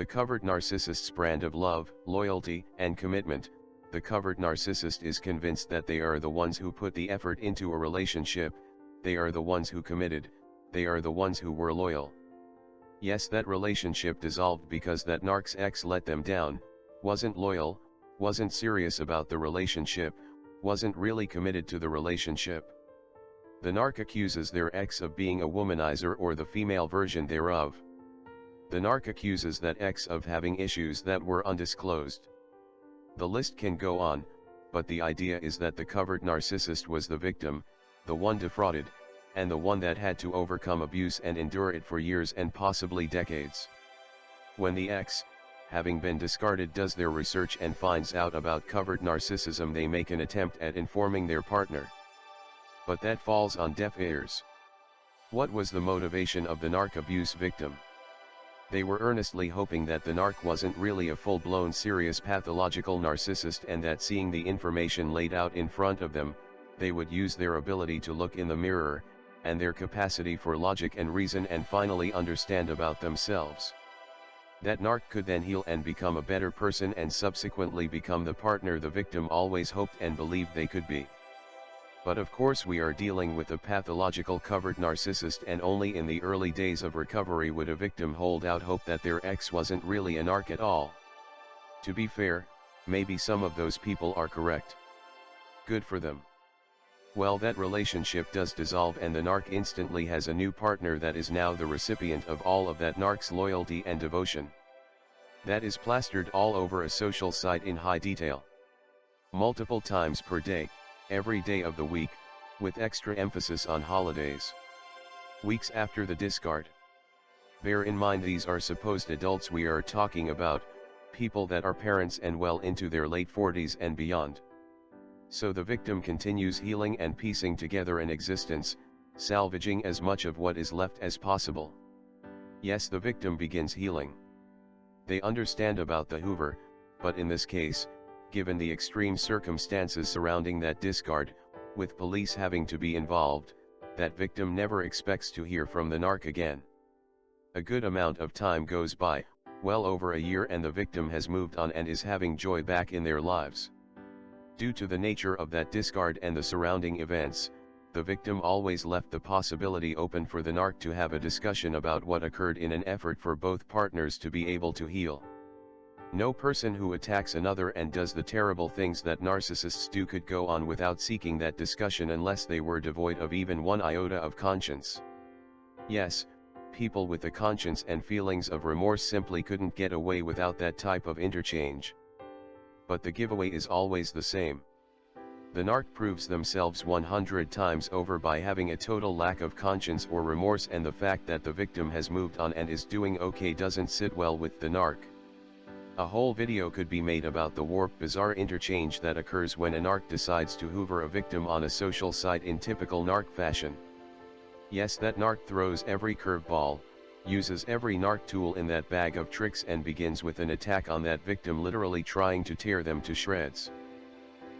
The covert narcissist's brand of love, loyalty, and commitment. The covert narcissist is convinced that they are the ones who put the effort into a relationship, they are the ones who committed, they are the ones who were loyal. Yes, that relationship dissolved because that narc's ex let them down, wasn't loyal, wasn't serious about the relationship, wasn't really committed to the relationship. The narc accuses their ex of being a womanizer or the female version thereof. The narc accuses that ex of having issues that were undisclosed. The list can go on, but the idea is that the covert narcissist was the victim, the one defrauded, and the one that had to overcome abuse and endure it for years and possibly decades. When the ex, having been discarded, does their research and finds out about covert narcissism, they make an attempt at informing their partner. But that falls on deaf ears. What was the motivation of the narc abuse victim? They were earnestly hoping that the narc wasn't really a full-blown serious pathological narcissist, and that seeing the information laid out in front of them, they would use their ability to look in the mirror, and their capacity for logic and reason, and finally understand about themselves. That narc could then heal and become a better person and subsequently become the partner the victim always hoped and believed they could be. But of course we are dealing with a pathological covert narcissist, and only in the early days of recovery would a victim hold out hope that their ex wasn't really a narc at all. To be fair, maybe some of those people are correct. Good for them. Well, that relationship does dissolve, and the narc instantly has a new partner that is now the recipient of all of that narc's loyalty and devotion. That is plastered all over a social site in high detail. Multiple times per day, every day of the week, with extra emphasis on holidays. Weeks after the discard. Bear in mind these are supposed adults we are talking about, people that are parents and well into their late 40s and beyond. So the victim continues healing and piecing together an existence, salvaging as much of what is left as possible. Yes, the victim begins healing. They understand about the hoover, but in this case, given the extreme circumstances surrounding that discard, with police having to be involved, that victim never expects to hear from the narc again. A good amount of time goes by, well over a year, and the victim has moved on and is having joy back in their lives. Due to the nature of that discard and the surrounding events, the victim always left the possibility open for the narc to have a discussion about what occurred in an effort for both partners to be able to heal. No person who attacks another and does the terrible things that narcissists do could go on without seeking that discussion unless they were devoid of even one iota of conscience. Yes, people with a conscience and feelings of remorse simply couldn't get away without that type of interchange. But the giveaway is always the same. The narc proves themselves 100 times over by having a total lack of conscience or remorse, and the fact that the victim has moved on and is doing okay doesn't sit well with the narc. A whole video could be made about the warped, bizarre interchange that occurs when a narc decides to hoover a victim on a social site in typical narc fashion. Yes, that narc throws every curveball, uses every narc tool in that bag of tricks, and begins with an attack on that victim, literally trying to tear them to shreds.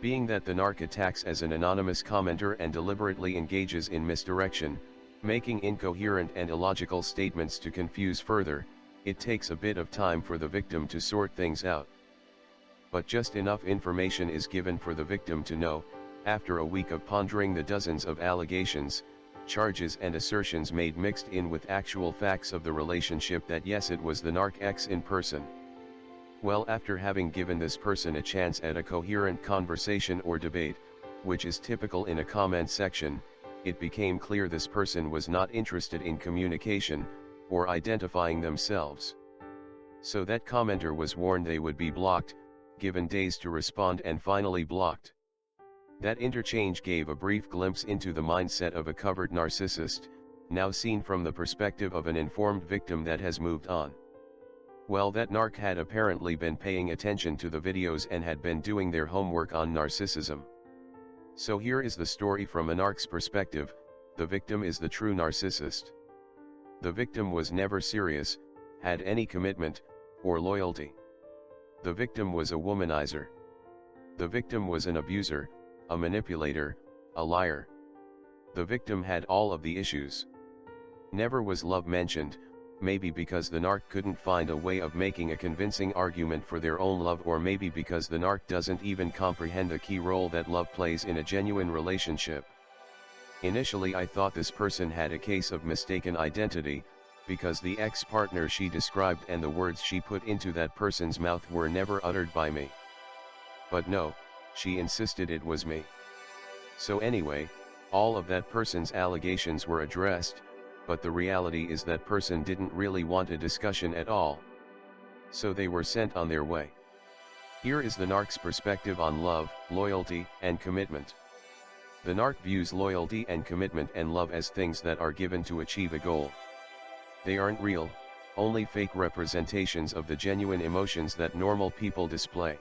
Being that the narc attacks as an anonymous commenter and deliberately engages in misdirection, making incoherent and illogical statements to confuse further, it takes a bit of time for the victim to sort things out. But just enough information is given for the victim to know, after a week of pondering the dozens of allegations, charges and assertions made mixed in with actual facts of the relationship, that yes, it was the narc ex in person. Well, after having given this person a chance at a coherent conversation or debate, which is typical in a comment section, it became clear this person was not interested in communication, or identifying themselves. So that commenter was warned they would be blocked, given days to respond, and finally blocked. That interchange gave a brief glimpse into the mindset of a covert narcissist, now seen from the perspective of an informed victim that has moved on. Well, that narc had apparently been paying attention to the videos and had been doing their homework on narcissism. So here is the story from a narc's perspective. The victim is the true narcissist. The victim was never serious, had any commitment, or loyalty. The victim was a womanizer. The victim was an abuser, a manipulator, a liar. The victim had all of the issues. Never was love mentioned, maybe because the narc couldn't find a way of making a convincing argument for their own love, or maybe because the narc doesn't even comprehend the key role that love plays in a genuine relationship. Initially I thought this person had a case of mistaken identity, because the ex-partner she described and the words she put into that person's mouth were never uttered by me. But no, she insisted it was me. So anyway, all of that person's allegations were addressed, but the reality is that person didn't really want a discussion at all. So they were sent on their way. Here is the narc's perspective on love, loyalty, and commitment. The narc views loyalty and commitment and love as things that are given to achieve a goal. They aren't real, only fake representations of the genuine emotions that normal people display.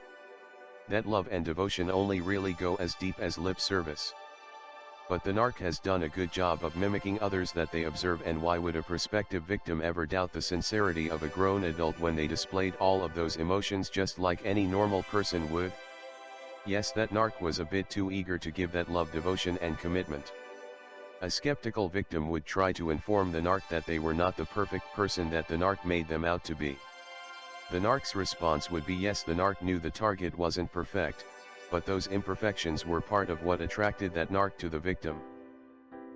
That love and devotion only really go as deep as lip service. But the narc has done a good job of mimicking others that they observe, and why would a prospective victim ever doubt the sincerity of a grown adult when they displayed all of those emotions just like any normal person would? Yes, that narc was a bit too eager to give that love, devotion and commitment. A skeptical victim would try to inform the narc that they were not the perfect person that the narc made them out to be. The narc's response would be yes, the narc knew the target wasn't perfect, but those imperfections were part of what attracted that narc to the victim.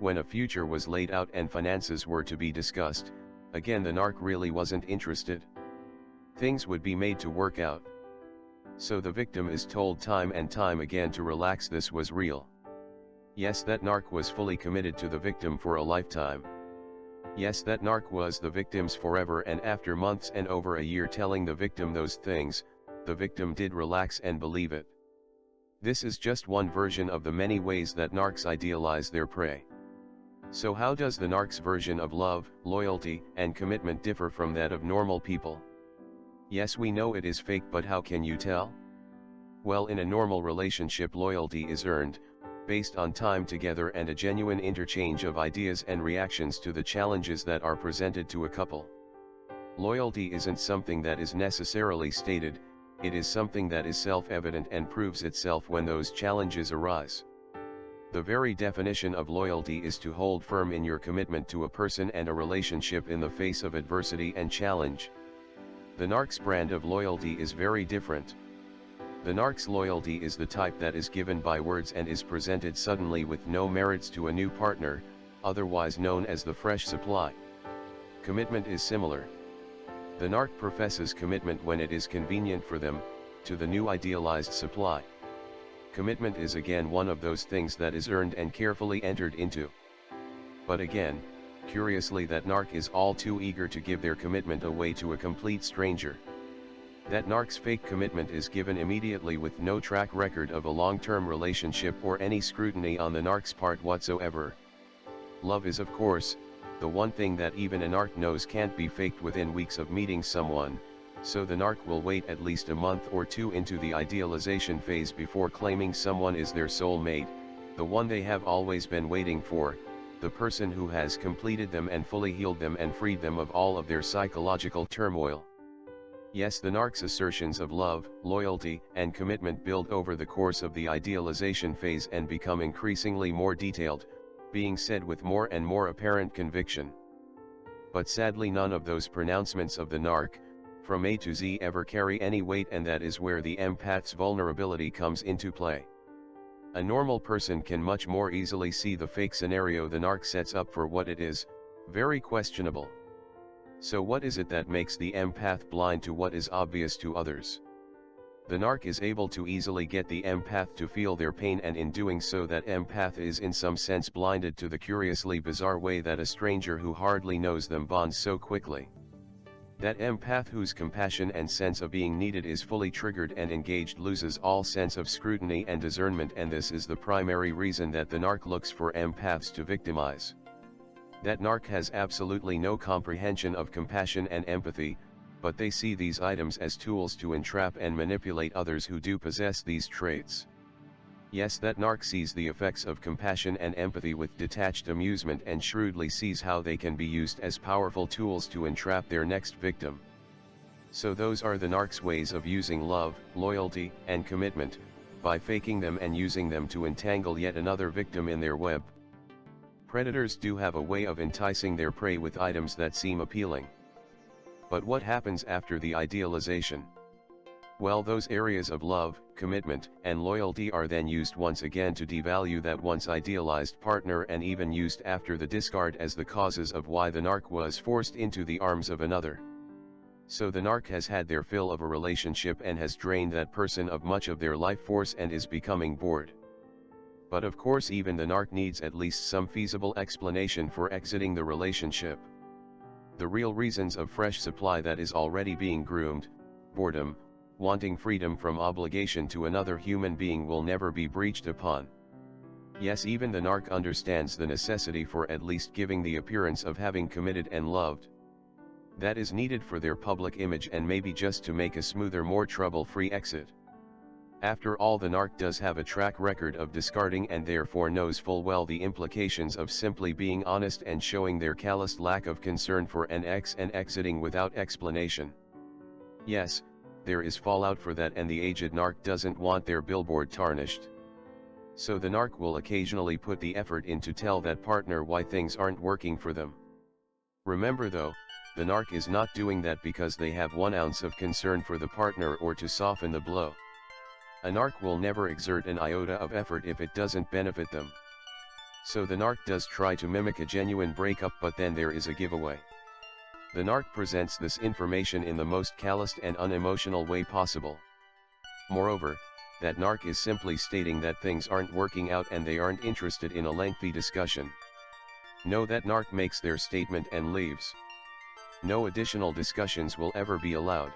When a future was laid out and finances were to be discussed, again the narc really wasn't interested. Things would be made to work out. So the victim is told time and time again to relax, this was real. Yes, that narc was fully committed to the victim for a lifetime. Yes, that narc was the victim's forever, and after months and over a year telling the victim those things, the victim did relax and believe it. This is just one version of the many ways that narcs idealize their prey. So how does the narc's version of love, loyalty, and commitment differ from that of normal people? Yes, we know it is fake, but how can you tell? Well, in a normal relationship, loyalty is earned, based on time together and a genuine interchange of ideas and reactions to the challenges that are presented to a couple. Loyalty isn't something that is necessarily stated, it is something that is self-evident and proves itself when those challenges arise. The very definition of loyalty is to hold firm in your commitment to a person and a relationship in the face of adversity and challenge. The narc's brand of loyalty is very different. The narc's loyalty is the type that is given by words and is presented suddenly with no merits to a new partner, otherwise known as the fresh supply. Commitment is similar. The narc professes commitment when it is convenient for them, to the new idealized supply. Commitment is again one of those things that is earned and carefully entered into. But again, curiously, that narc is all too eager to give their commitment away to a complete stranger. That narc's fake commitment is given immediately with no track record of a long-term relationship or any scrutiny on the narc's part whatsoever. Love is, of course, the one thing that even a narc knows can't be faked within weeks of meeting someone, so the narc will wait at least a month or two into the idealization phase before claiming someone is their soulmate, the one they have always been waiting for, the person who has completed them and fully healed them and freed them of all of their psychological turmoil. Yes, the narc's assertions of love, loyalty, and commitment build over the course of the idealization phase and become increasingly more detailed, being said with more and more apparent conviction. But sadly, none of those pronouncements of the narc, from A to Z, ever carry any weight, and that is where the empath's vulnerability comes into play. A normal person can much more easily see the fake scenario the narc sets up for what it is, very questionable. So what is it that makes the empath blind to what is obvious to others? The narc is able to easily get the empath to feel their pain, and in doing so that empath is in some sense blinded to the curiously bizarre way that a stranger who hardly knows them bonds so quickly. That empath whose compassion and sense of being needed is fully triggered and engaged loses all sense of scrutiny and discernment, and this is the primary reason that the narc looks for empaths to victimize. That narc has absolutely no comprehension of compassion and empathy, but they see these items as tools to entrap and manipulate others who do possess these traits. Yes, that narc sees the effects of compassion and empathy with detached amusement and shrewdly sees how they can be used as powerful tools to entrap their next victim. So those are the narc's ways of using love, loyalty, and commitment, by faking them and using them to entangle yet another victim in their web. Predators do have a way of enticing their prey with items that seem appealing. But what happens after the idealization? Well, those areas of love, commitment, and loyalty are then used once again to devalue that once idealized partner, and even used after the discard as the causes of why the narc was forced into the arms of another. So the narc has had their fill of a relationship and has drained that person of much of their life force and is becoming bored. But of course even the narc needs at least some feasible explanation for exiting the relationship. The real reasons of fresh supply that is already being groomed, boredom, wanting freedom from obligation to another human being, will never be breached upon. Yes, even the narc understands the necessity for at least giving the appearance of having committed and loved. That is needed for their public image and maybe just to make a smoother, more trouble-free exit. After all, the narc does have a track record of discarding and therefore knows full well the implications of simply being honest and showing their calloused lack of concern for an ex and exiting without explanation. Yes, there is fallout for that, and the aged narc doesn't want their billboard tarnished. So the narc will occasionally put the effort in to tell that partner why things aren't working for them. Remember though, the narc is not doing that because they have 1 ounce of concern for the partner or to soften the blow. A narc will never exert an iota of effort if it doesn't benefit them. So the narc does try to mimic a genuine breakup, but then there is a giveaway. The narc presents this information in the most calloused and unemotional way possible. Moreover, that narc is simply stating that things aren't working out and they aren't interested in a lengthy discussion. No, that narc makes their statement and leaves. No additional discussions will ever be allowed.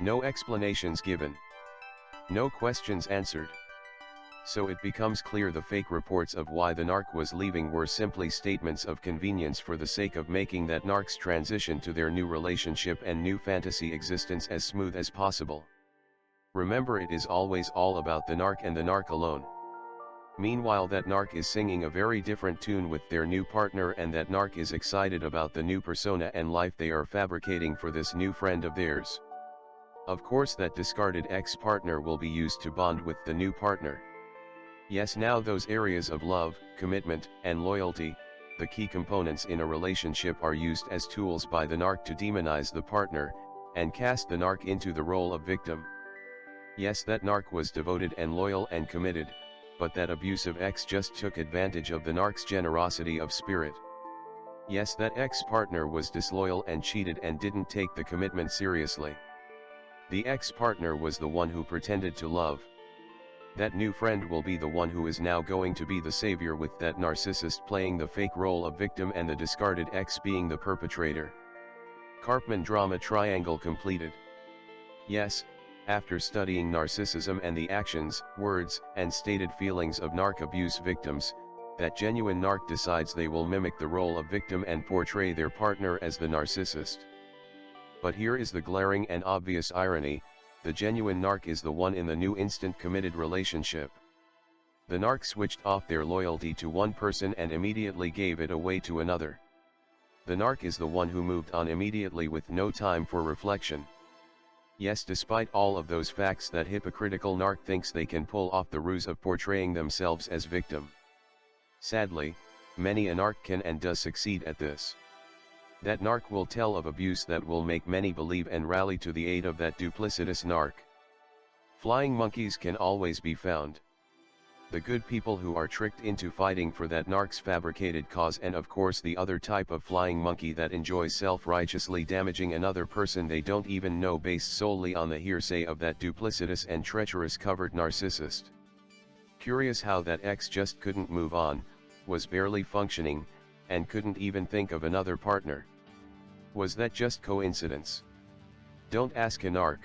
No explanations given. No questions answered. So it becomes clear the fake reports of why the narc was leaving were simply statements of convenience for the sake of making that narc's transition to their new relationship and new fantasy existence as smooth as possible. Remember, it is always all about the narc and the narc alone. Meanwhile, that narc is singing a very different tune with their new partner, and that narc is excited about the new persona and life they are fabricating for this new friend of theirs. Of course, that discarded ex-partner will be used to bond with the new partner. Yes, now those areas of love, commitment, and loyalty, the key components in a relationship, are used as tools by the narc to demonize the partner, and cast the narc into the role of victim. Yes, that narc was devoted and loyal and committed, but that abusive ex just took advantage of the narc's generosity of spirit. Yes, that ex-partner was disloyal and cheated and didn't take the commitment seriously. The ex-partner was the one who pretended to love. That new friend will be the one who is now going to be the savior, with that narcissist playing the fake role of victim and the discarded ex being the perpetrator. Karpman drama triangle completed. Yes, after studying narcissism and the actions, words, and stated feelings of narc abuse victims, that genuine narc decides they will mimic the role of victim and portray their partner as the narcissist. But here is the glaring and obvious irony: the genuine narc is the one in the new instant committed relationship. The narc switched off their loyalty to one person and immediately gave it away to another. The narc is the one who moved on immediately with no time for reflection. Yes, despite all of those facts, that hypocritical narc thinks they can pull off the ruse of portraying themselves as victim. Sadly, many a narc can and does succeed at this. That narc will tell of abuse that will make many believe and rally to the aid of that duplicitous narc. Flying monkeys can always be found. The good people who are tricked into fighting for that narc's fabricated cause, and of course the other type of flying monkey that enjoys self-righteously damaging another person they don't even know based solely on the hearsay of that duplicitous and treacherous covert narcissist. Curious how that ex just couldn't move on, was barely functioning, and couldn't even think of another partner. Was that just coincidence? Don't ask a narc.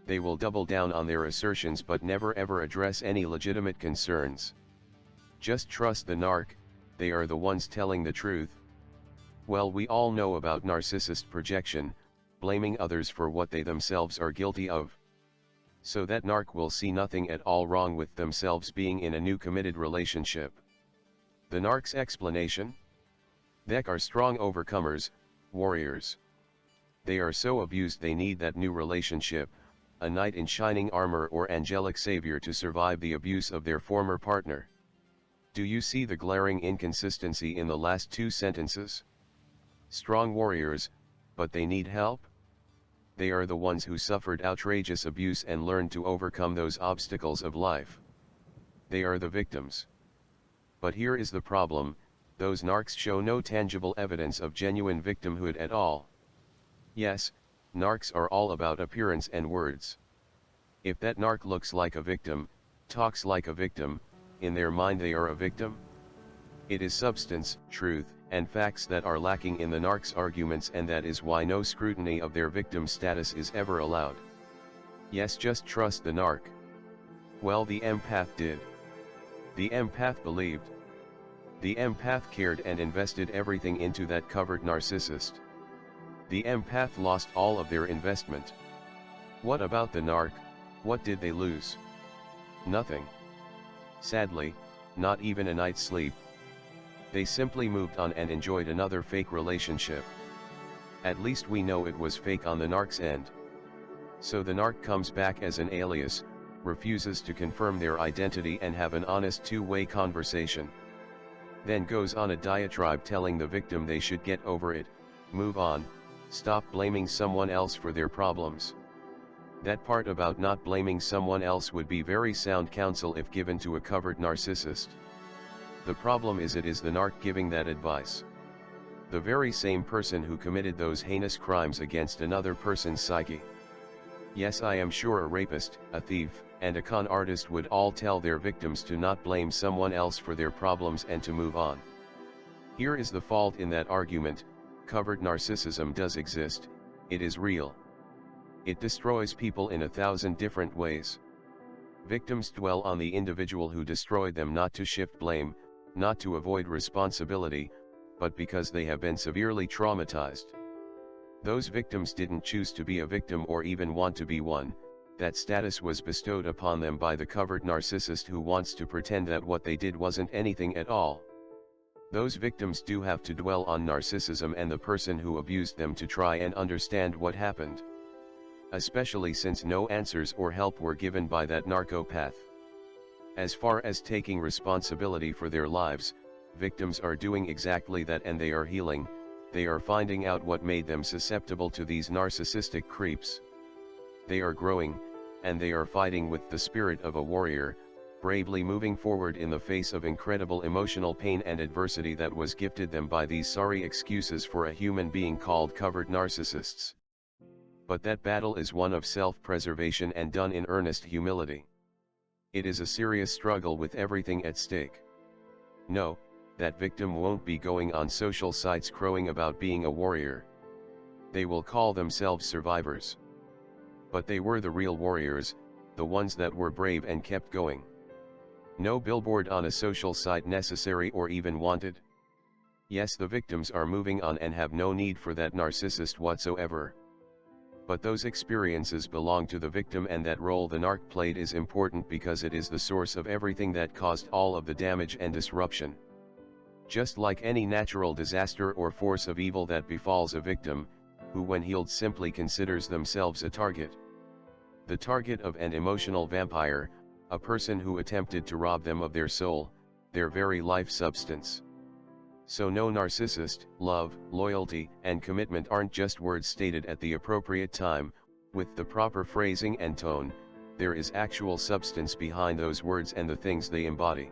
They will double down on their assertions but never ever address any legitimate concerns. Just trust the narc, they are the ones telling the truth. Well, we all know about narcissist projection, blaming others for what they themselves are guilty of. So that narc will see nothing at all wrong with themselves being in a new committed relationship. The narc's explanation? They are strong overcomers, warriors. They are so abused they need that new relationship, a knight in shining armor or angelic savior, to survive the abuse of their former partner. Do you see the glaring inconsistency in the last two sentences? Strong warriors, but they need help? They are the ones who suffered outrageous abuse and learned to overcome those obstacles of life. They are the victims. But here is the problem: those narcs show no tangible evidence of genuine victimhood at all. Yes, narcs are all about appearance and words. If that narc looks like a victim, talks like a victim, in their mind they are a victim? It is substance, truth, and facts that are lacking in the narcs' arguments, and that is why no scrutiny of their victim status is ever allowed. Yes, just trust the narc. Well, the empath did. The empath believed. The empath cared and invested everything into that covert narcissist. The empath lost all of their investment. What about the narc? What did they lose? Nothing. Sadly, not even a night's sleep. They simply moved on and enjoyed another fake relationship. At least we know it was fake on the narc's end. So the narc comes back as an alias, refuses to confirm their identity and have an honest two-way conversation. Then goes on a diatribe telling the victim they should get over it, move on, stop blaming someone else for their problems. That part about not blaming someone else would be very sound counsel if given to a covert narcissist. The problem is it is the narc giving that advice. The very same person who committed those heinous crimes against another person's psyche. Yes, I am sure a rapist, a thief, and a con artist would all tell their victims to not blame someone else for their problems and to move on. Here is the fault in that argument: covert narcissism does exist, it is real. It destroys people in 1,000 different ways. Victims dwell on the individual who destroyed them, not to shift blame, not to avoid responsibility, but because they have been severely traumatized. Those victims didn't choose to be a victim or even want to be one. That status was bestowed upon them by the covert narcissist, who wants to pretend that what they did wasn't anything at all. Those victims do have to dwell on narcissism and the person who abused them to try and understand what happened. Especially since no answers or help were given by that narcopath. As far as taking responsibility for their lives, victims are doing exactly that, and they are healing. They are finding out what made them susceptible to these narcissistic creeps. They are growing, and they are fighting with the spirit of a warrior, bravely moving forward in the face of incredible emotional pain and adversity that was gifted them by these sorry excuses for a human being called covert narcissists. But that battle is one of self-preservation and done in earnest humility. It is a serious struggle with everything at stake. No, that victim won't be going on social sites crowing about being a warrior. They will call themselves survivors. But they were the real warriors, the ones that were brave and kept going. No billboard on a social site necessary or even wanted. Yes, the victims are moving on and have no need for that narcissist whatsoever. But those experiences belong to the victim, and that role the narc played is important because it is the source of everything that caused all of the damage and disruption. Just like any natural disaster or force of evil that befalls a victim, who when healed simply considers themselves a target. The target of an emotional vampire, a person who attempted to rob them of their soul, their very life substance. So no, narcissist, love, loyalty, and commitment aren't just words stated at the appropriate time, with the proper phrasing and tone. There is actual substance behind those words and the things they embody.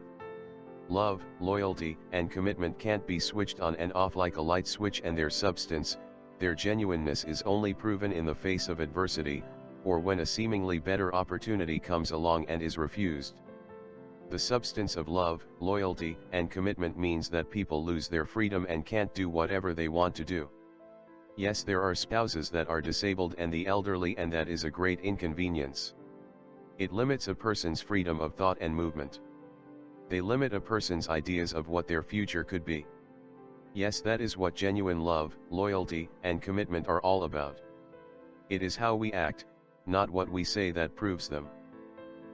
Love, loyalty, and commitment can't be switched on and off like a light switch, and their substance, their genuineness, is only proven in the face of adversity, or when a seemingly better opportunity comes along and is refused. The substance of love, loyalty, and commitment means that people lose their freedom and can't do whatever they want to do. Yes, there are spouses that are disabled and the elderly, and that is a great inconvenience. It limits a person's freedom of thought and movement. They limit a person's ideas of what their future could be. Yes, that is what genuine love, loyalty, and commitment are all about. It is how we act, not what we say, that proves them.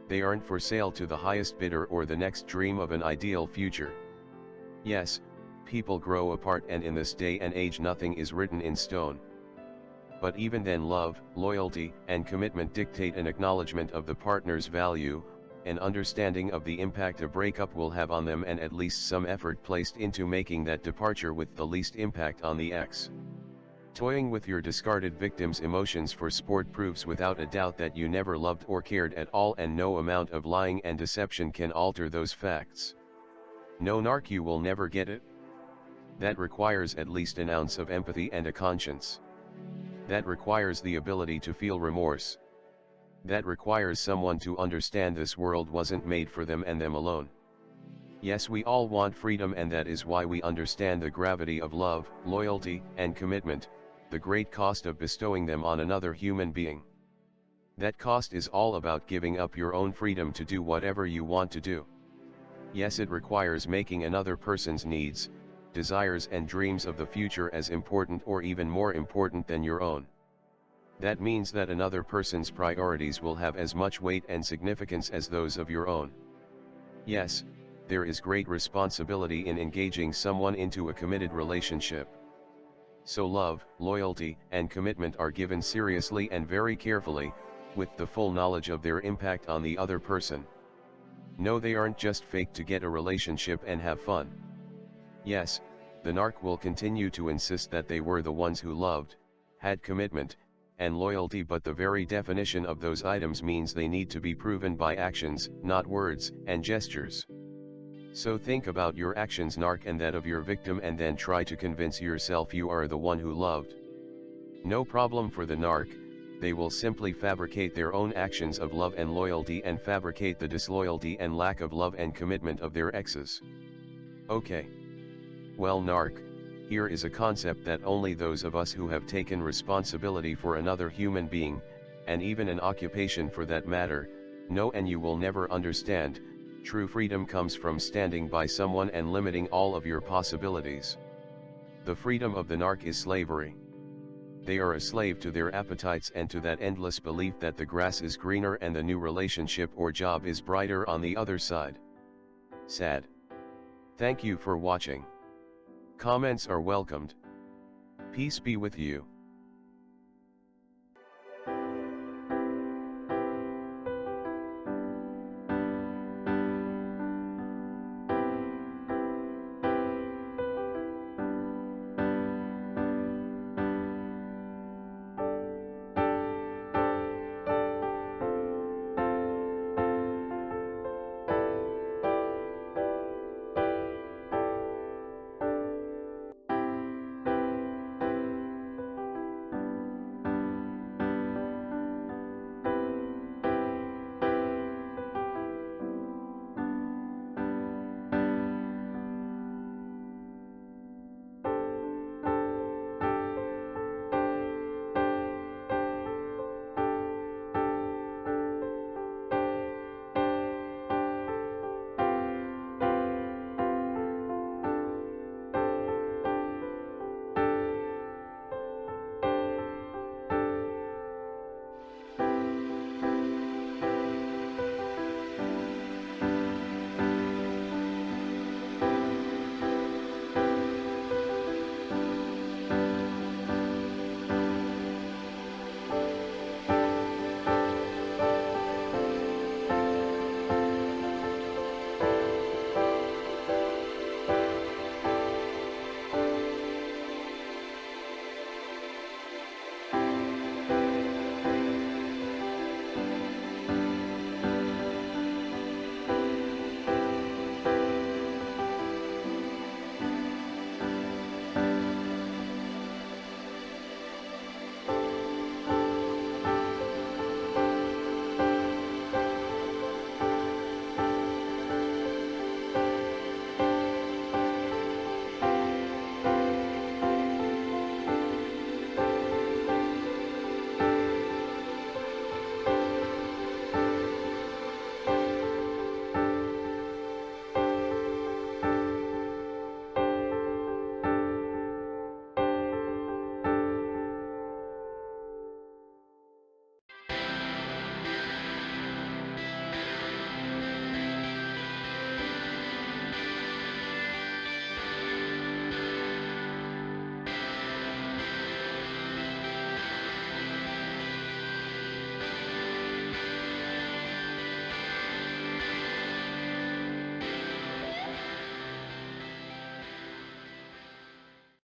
They aren't for sale to the highest bidder or the next dream of an ideal future. Yes, people grow apart, and in this day and age nothing is written in stone. But even then, love, loyalty, and commitment dictate an acknowledgement of the partner's value, an understanding of the impact a breakup will have on them, and at least some effort placed into making that departure with the least impact on the ex. Toying with your discarded victim's emotions for sport proves without a doubt that you never loved or cared at all, and no amount of lying and deception can alter those facts. No narc, you will never get it. That requires at least an ounce of empathy and a conscience. That requires the ability to feel remorse. That requires someone to understand this world wasn't made for them and them alone. Yes, we all want freedom, and that is why we understand the gravity of love, loyalty, and commitment, the great cost of bestowing them on another human being. That cost is all about giving up your own freedom to do whatever you want to do. Yes, it requires making another person's needs, desires and dreams of the future as important or even more important than your own. That means that another person's priorities will have as much weight and significance as those of your own. Yes, there is great responsibility in engaging someone into a committed relationship. So love, loyalty, and commitment are given seriously and very carefully, with the full knowledge of their impact on the other person. No, they aren't just fake to get a relationship and have fun. Yes, the narc will continue to insist that they were the ones who loved, had commitment, and loyalty, but the very definition of those items means they need to be proven by actions, not words and gestures. So think about your actions, narc, and that of your victim, and then try to convince yourself you are the one who loved. No problem for the narc, they will simply fabricate their own actions of love and loyalty and fabricate the disloyalty and lack of love and commitment of their exes. Okay. Well, narc, here is a concept that only those of us who have taken responsibility for another human being, and even an occupation for that matter, know, and you will never understand. True freedom comes from standing by someone and limiting all of your possibilities. The freedom of the narc is slavery. They are a slave to their appetites and to that endless belief that the grass is greener and the new relationship or job is brighter on the other side. Sad. Thank you for watching. Comments are welcomed. Peace be with you.